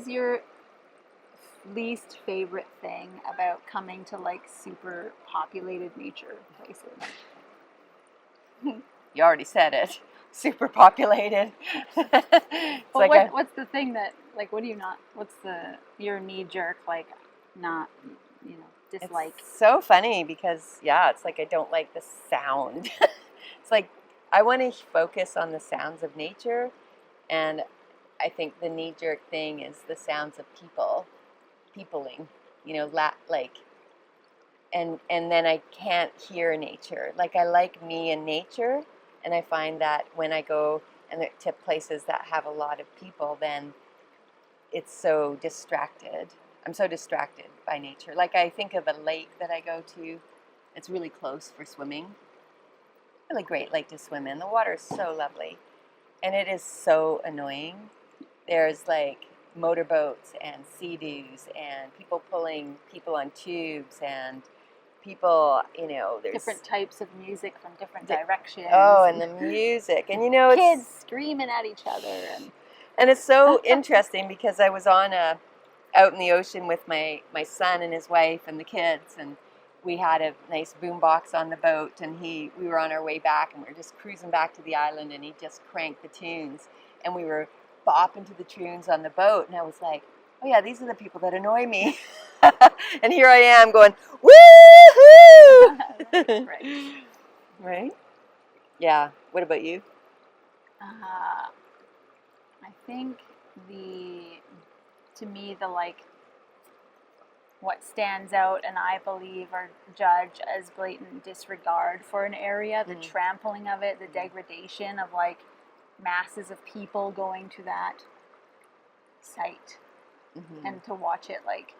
is your least favorite thing about coming to like super populated nature places? You already said it. Super populated. It's But like what's the thing that, like, what do you not, what's your knee jerk, like, not, dislike? It's so funny because, yeah, it's like I don't like the sound. It's like I want to focus on the sounds of nature, and I think the knee-jerk thing is the sounds of peopling, and then I can't hear nature. Like, I like me and nature, and I find that when I go to places that have a lot of people, then it's so distracted. I'm so distracted by nature. Like, I think of a lake that I go to. It's really close for swimming. Really great lake to swim in. The water is so lovely. And it is so annoying. There's like motorboats and sea-doos and people pulling people on tubes and people, there's different types of music from different directions. Oh, and the music. And kids screaming at each other. And it's so interesting because I was out in the ocean with my son and his wife and the kids, and we had a nice boombox on the boat, and we were on our way back, and we were just cruising back to the island, and he just cranked the tunes, and we were bopping to the tunes on the boat, and I was like, oh yeah, these are the people that annoy me. And here I am going, woo-hoo! Right. Right? Yeah. What about you? I think to me, what stands out and I believe are judged as blatant disregard for an area, the trampling of it, the degradation of like masses of people going to that site, and to watch it like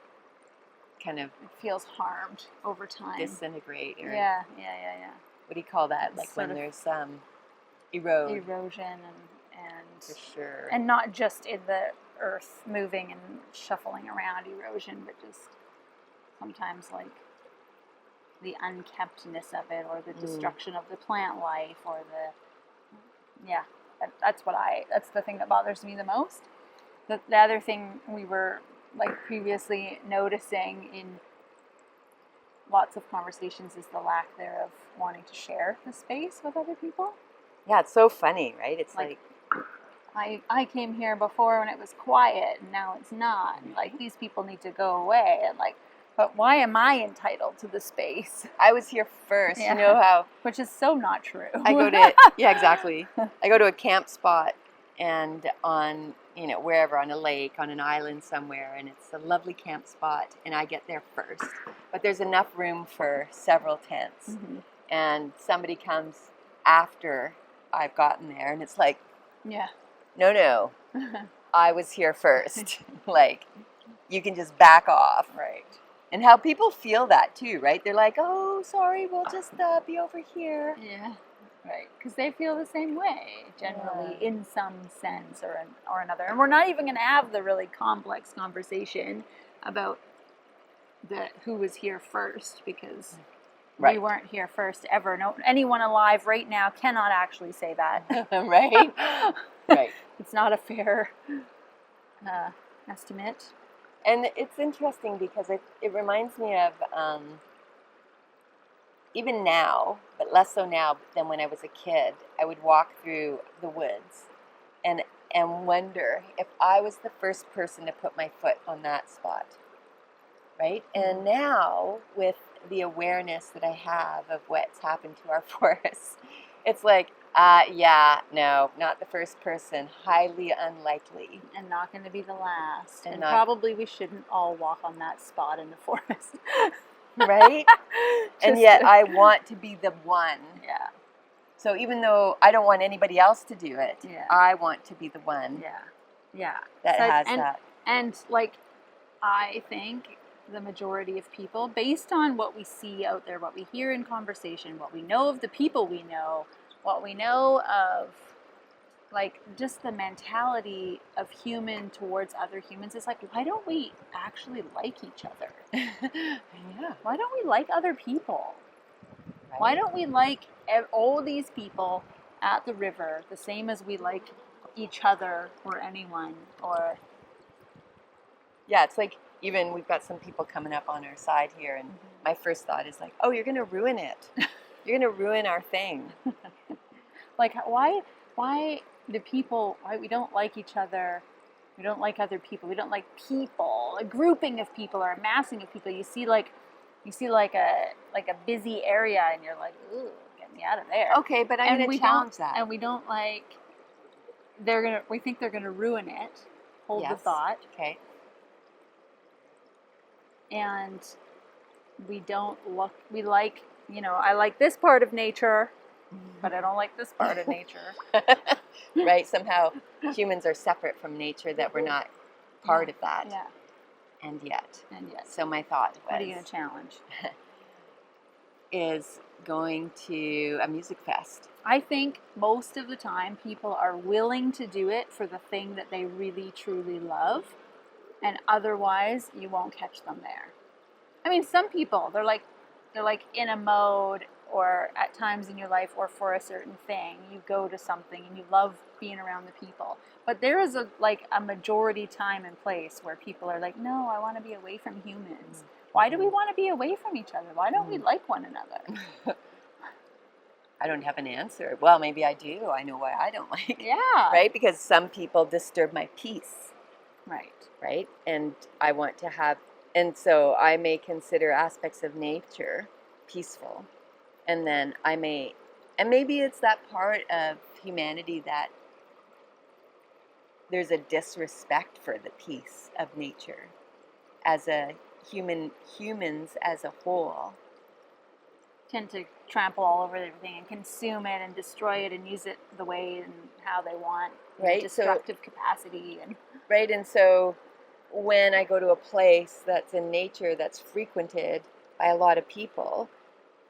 kind of it feels harmed over time, disintegrate. Or, yeah. What do you call that? Like when there's erosion and for sure, and not just in the earth moving and shuffling around erosion, but just sometimes like the unkeptness of it, or the destruction of the plant life, or that's the thing that bothers me the most. The other thing we were like previously noticing in lots of conversations is the lack there of wanting to share the space with other people. Yeah, it's so funny, right? It's like I came here before when it was quiet, and now it's not. And like, these people need to go away, and like, but why am I entitled to the space? I was here first. Yeah. You know how? Which is so not true. Yeah, exactly. I go to a camp spot, and on wherever, on a lake, on an island somewhere, and it's a lovely camp spot, and I get there first. But there's enough room for several tents, and somebody comes after I've gotten there, and it's like, no, I was here first. Like, you can just back off. Right. And how people feel that too, right? They're like, oh, sorry, we'll just be over here. Yeah. Right, because they feel the same way, generally, in some sense or another. And we're not even going to have the really complex conversation about who was here first, because we weren't here first ever. No, anyone alive right now cannot actually say that. Right? Right. It's not a fair estimate. And it's interesting because it reminds me of... even now, but less so now than when I was a kid, I would walk through the woods and wonder if I was the first person to put my foot on that spot, right? And now, with the awareness that I have of what's happened to our forests, it's like, no, not the first person, highly unlikely. And not going to be the last. And probably we shouldn't all walk on that spot in the forest. Right? And yet I want to be the one. Yeah. So even though I don't want anybody else to do it, I want to be the one. Yeah. That has that. And like, I think the majority of people, based on what we see out there, what we hear in conversation, what we know of the people we know, what we know of like just the mentality of human towards other humans, is like, why don't we actually like each other? Yeah. Why don't we like other people? Right. Why don't we like all these people at the river the same as we like each other or anyone? Or Yeah, it's like even we've got some people coming up on our side here, and my first thought is like, oh, you're going to ruin it. You're going to ruin our thing. Like, why do people, why we don't like each other? We don't like other people. We don't like people. A grouping of people or a massing of people. You see like a busy area, and you're like, ooh, get me out of there. Okay, but I'm going to challenge that. And we don't like. We think they're gonna ruin it. Hold the thought. Okay. And we don't look. We like, I like this part of nature, but I don't like this part of nature. Right. Somehow humans are separate from nature, that we're not part of that. Yeah. And yet. So my thought was, what are you going to challenge? Is going to a music fest. I think most of the time people are willing to do it for the thing that they really truly love, and otherwise you won't catch them there. I mean, some people, they're like in a mode, or at times in your life, or for a certain thing, you go to something and you love being around the people. But there is a majority time and place where people are like, no, I want to be away from humans. Why do we want to be away from each other? Why don't we like one another? I don't have an answer. Well, maybe I do. I know why I don't like. Yeah. Right? Because some people disturb my peace. Right. Right? And I want to have, and so I may consider aspects of nature peaceful. And then and maybe it's that part of humanity that there's a disrespect for the peace of nature as a humans as a whole tend to trample all over everything and consume it and destroy it and use it the way and how they want. Right. Destructive capacity. Right. And so when I go to a place that's in nature that's frequented by a lot of people,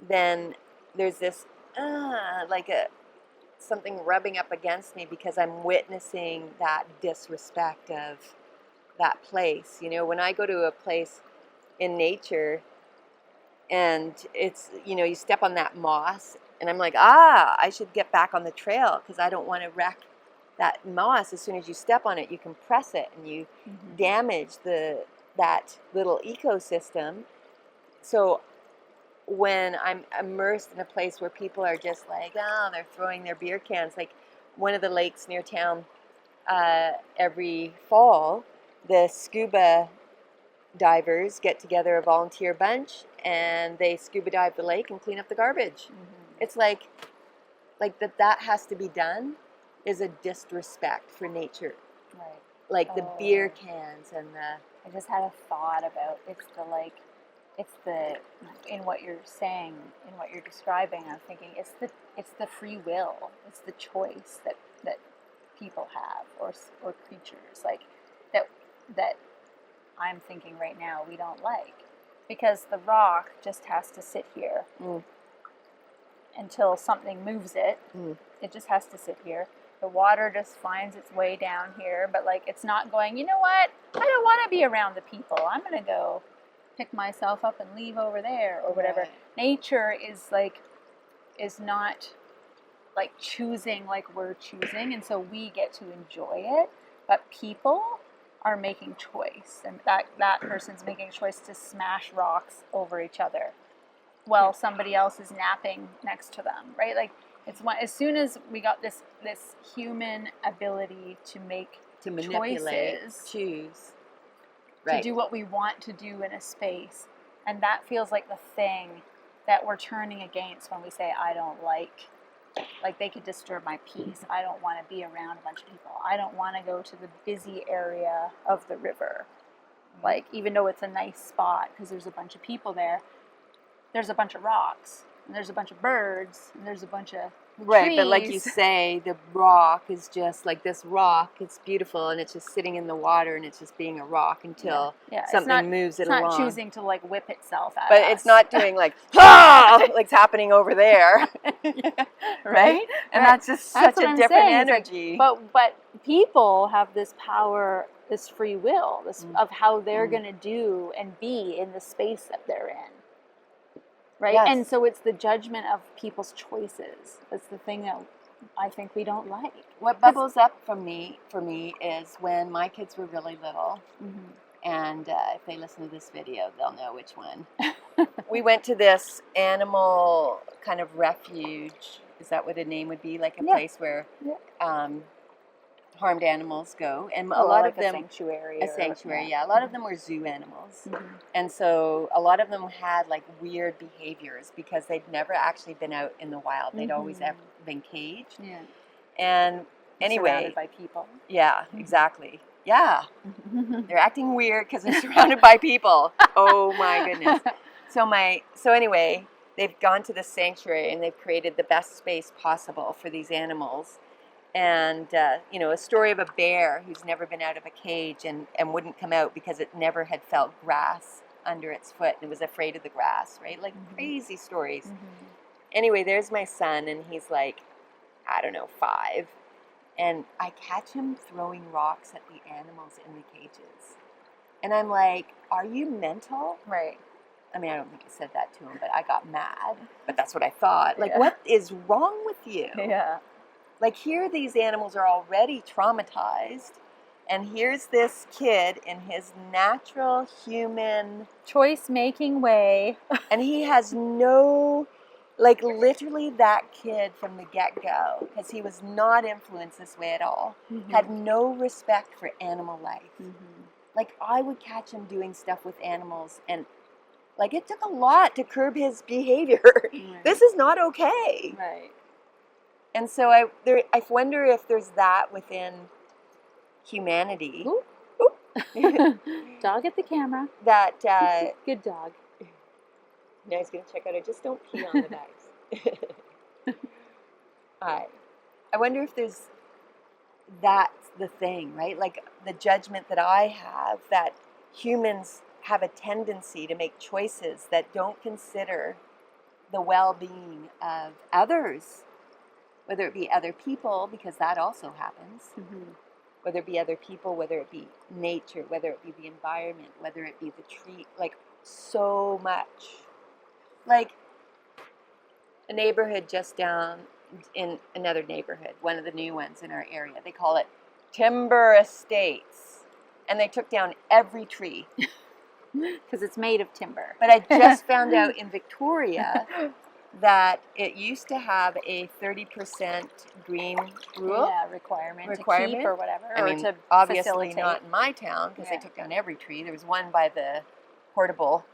then there's this something rubbing up against me, because I'm witnessing that disrespect of that place. When I go to a place in nature and it's, you step on that moss, and I'm like, I should get back on the trail, because I don't want to wreck that moss. As soon as you step on it, you compress it and you damage that little ecosystem. So when I'm immersed in a place where people are just like, they're throwing their beer cans, like one of the lakes near town, every fall, the scuba divers get together, a volunteer bunch, and they scuba dive the lake and clean up the garbage. It's like that has to be done is a disrespect for nature. Right. Like the beer cans and the... I just had a thought about in what you're saying, in what you're describing, I'm thinking it's the free will, it's the choice that people have, or creatures, like that I'm thinking right now we don't like, because the rock just has to sit here until something moves it. It just has to sit here. The water just finds its way down here, but it's not going, you know what, I don't want to be around the people, I'm going to go pick myself up and leave over there, or whatever. Right. Nature is not choosing like we're choosing, and so we get to enjoy it, but people are making choice, and that person's making choice to smash rocks over each other while somebody else is napping next to them, right? As soon as we got this human ability to manipulate, choose, to do what we want to do in a space, and that feels like the thing that we're turning against when we say I don't like they could disturb my peace. I don't want to be around a bunch of people. I don't want to go to the busy area of the river, even though it's a nice spot, because there's a bunch of people there. There's a bunch of rocks, and there's a bunch of birds, and there's a bunch of trees. But like you say, the rock is just like this rock. It's beautiful, and it's just sitting in the water, and it's just being a rock until something moves it along. It's not choosing to whip itself at us. But it's not doing like it's happening over there, right? And that's just such a different energy. But people have this power, this free will, of how they're going to do and be in the space that they're in. Right? Yes. And so it's the judgment of people's choices. That's the thing that I think we don't like. What bubbles up for me is when my kids were really little, And if they listen to this video, they'll know which one. We went to this animal kind of refuge. Is that what a name would be? Like a place where harmed animals go, and a lot like of them sanctuary. A sanctuary, yeah. A lot of them were zoo animals, and so a lot of them had like weird behaviors because they'd never actually been out in the wild. They'd always been caged. Yeah. And anyway, surrounded by people. Yeah, exactly. Yeah, they're acting weird because they're surrounded by people. Oh my goodness. So anyway, they've gone to the sanctuary and they've created the best space possible for these animals. And, a story of a bear who's never been out of a cage and wouldn't come out because it never had felt grass under its foot and was afraid of the grass, right? Like crazy stories. Anyway, there's my son, and he's like, I don't know, 5. And I catch him throwing rocks at the animals in the cages. And I'm like, are you mental? Right. I mean, I don't think I said that to him, but I got mad. But that's what I thought. Like, what is wrong with you? Yeah. Like, here these animals are already traumatized, and here's this kid in his natural human choice-making way. And he has no, like, literally that kid from the get-go, because he was not influenced this way at all, had no respect for animal life. Like, I would catch him doing stuff with animals, and, like, it took a lot to curb his behavior. Right. This is not okay. Right. And so I wonder if there's that within humanity. Ooh. Dog at the camera. That good dog. Now he's going to check out. I just don't pee on the bags. I wonder if there's that's the thing, right? Like the judgment that I have that humans have a tendency to make choices that don't consider the well-being of others. Whether it be other people, because that also happens, whether it be other people, whether it be nature, whether it be the environment, whether it be the tree, like so much. Like a neighborhood just down in another neighborhood, one of the new ones in our area, they call it Timber Estates. And they took down every tree. Because it's made of timber. But I just found out in Victoria that it used to have a 30% green rule. Yeah, requirement to keep or whatever. I mean, to obviously facilitate. not in my town because they took down every tree. There was one by the portable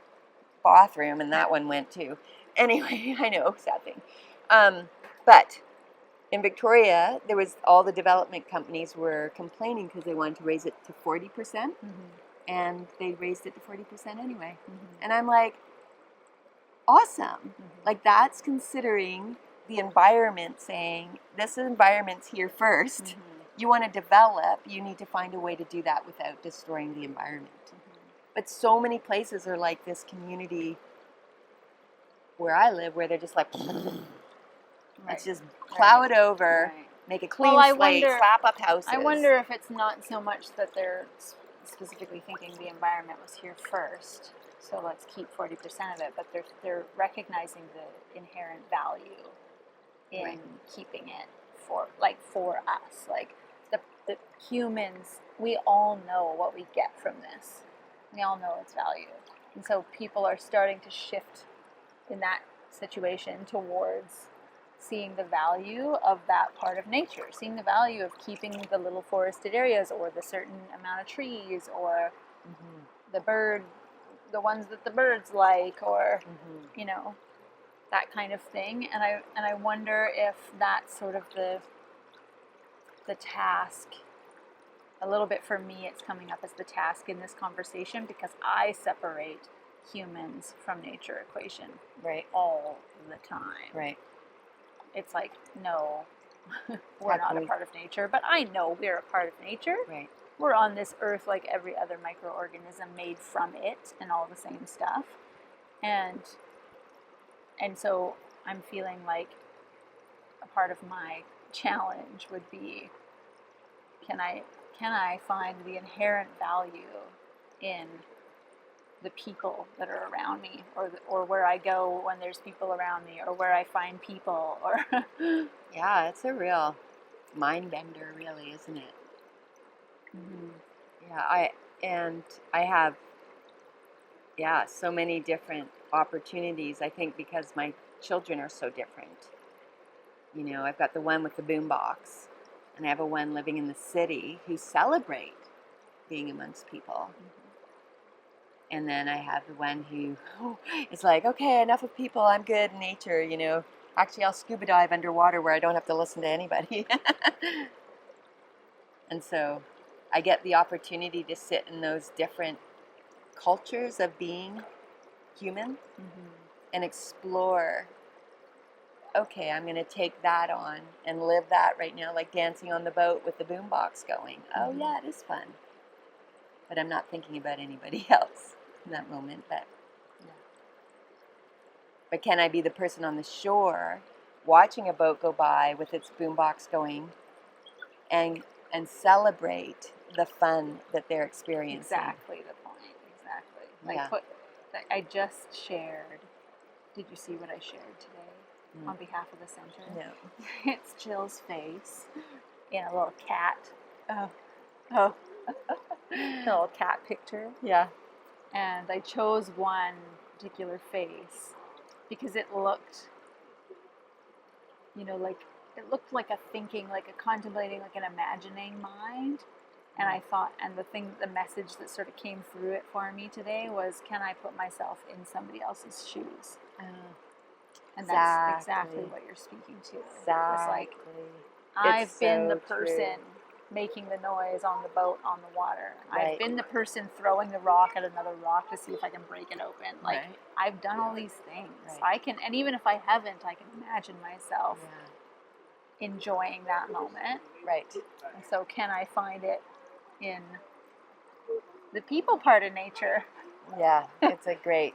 bathroom, and that one went too. Anyway, I know, sad thing. But in Victoria, there was all the development companies were complaining because they wanted to raise it to 40%, and they raised it to 40% anyway. And I'm like, awesome. Like that's considering the environment, saying this environment's here first. You want to develop, you need to find a way to do that without destroying the environment. But so many places are like this community where I live, where they're just like, let's just plow it over, make a clean slate, slap up houses. I wonder if it's not so much that they're specifically thinking the environment was here first, so let's keep 40% of it, but they're recognizing the inherent value in keeping it for us. Like the humans, we all know what we get from this. We all know its value. And so people are starting to shift in that situation towards seeing the value of that part of nature, seeing the value of keeping the little forested areas or the certain amount of trees or the ones that the birds like, or that kind of thing. And I wonder if that's sort of the task. A little bit for me, it's coming up as the task in this conversation because I separate humans from nature equation all the time. Right. It's like, no, we're not a part of nature, but I know we're a part of nature. Right. We're on this earth like every other microorganism made from it and all the same stuff. And so I'm feeling like a part of my challenge would be, can I find the inherent value in the people that are around me, or where I go when there's people around me, or where I find people, or yeah, it's a real mind bender, really, isn't it? Yeah, And I have, so many different opportunities, I think, because my children are so different. You know, I've got the one with the boombox, and I have a one living in the city who celebrate being amongst people. And then I have the one who is like, okay, enough of people, I'm good in nature, you know. Actually, I'll scuba dive underwater where I don't have to listen to anybody. And so I get the opportunity to sit in those different cultures of being human and explore, okay, I'm going to take that on and live that right now, like dancing on the boat with the boombox going. Oh, yeah, it is fun. But I'm not thinking about anybody else in that moment. But can I be the person on the shore watching a boat go by with its boombox going and celebrate the fun that they're experiencing? Exactly the point. Exactly. Like I just shared. Did you see what I shared today on behalf of the center? No. It's Jill's face in a little cat. A little cat picture. Yeah. And I chose one particular face because it looked, like it looked like a thinking, like a contemplating, like an imagining mind. And I thought, and the message that sort of came through it for me today was, can I put myself in somebody else's shoes? And that's exactly what you're speaking to. Exactly. It's like, I've been the person making the noise on the boat on the water. Right. I've been the person throwing the rock at another rock to see if I can break it open. Like, I've done all these things. I can, and even if I haven't, I can imagine myself enjoying that moment. Right. And so can I find it in the people part of nature? Yeah, it's a great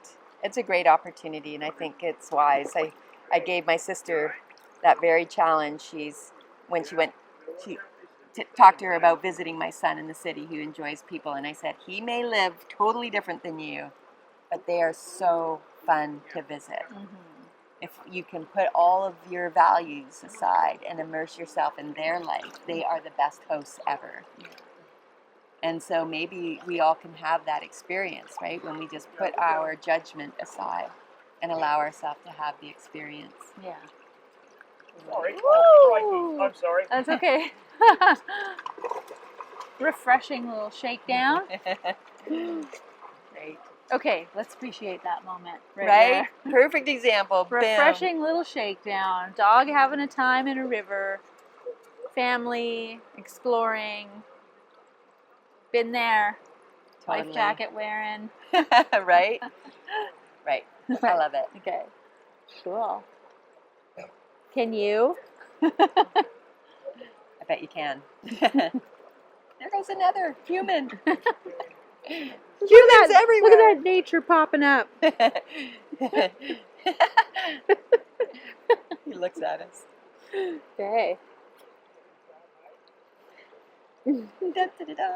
opportunity, and I think it's wise. I gave my sister that very challenge. When she went to talk to her about visiting my son in the city who enjoys people, and I said, he may live totally different than you, but they are so fun to visit. If you can put all of your values aside and immerse yourself in their life, they are the best hosts ever. And so maybe we all can have that experience, right? When we just put our judgment aside and allow ourselves to have the experience. Yeah. Sorry. Oh, I'm sorry. That's okay. Refreshing little shakedown. Great. Okay, let's appreciate that moment. Right? Perfect example. Refreshing Boom. little shakedown. Dog having a time in a river. Family exploring. Been there. Totally. Life jacket wearing. Right? Right. I love it. Okay. Cool. Can you? I bet you can. There goes another human. Humans everywhere. Look at that nature popping up. He looks at us. Okay. Da, da, da, da.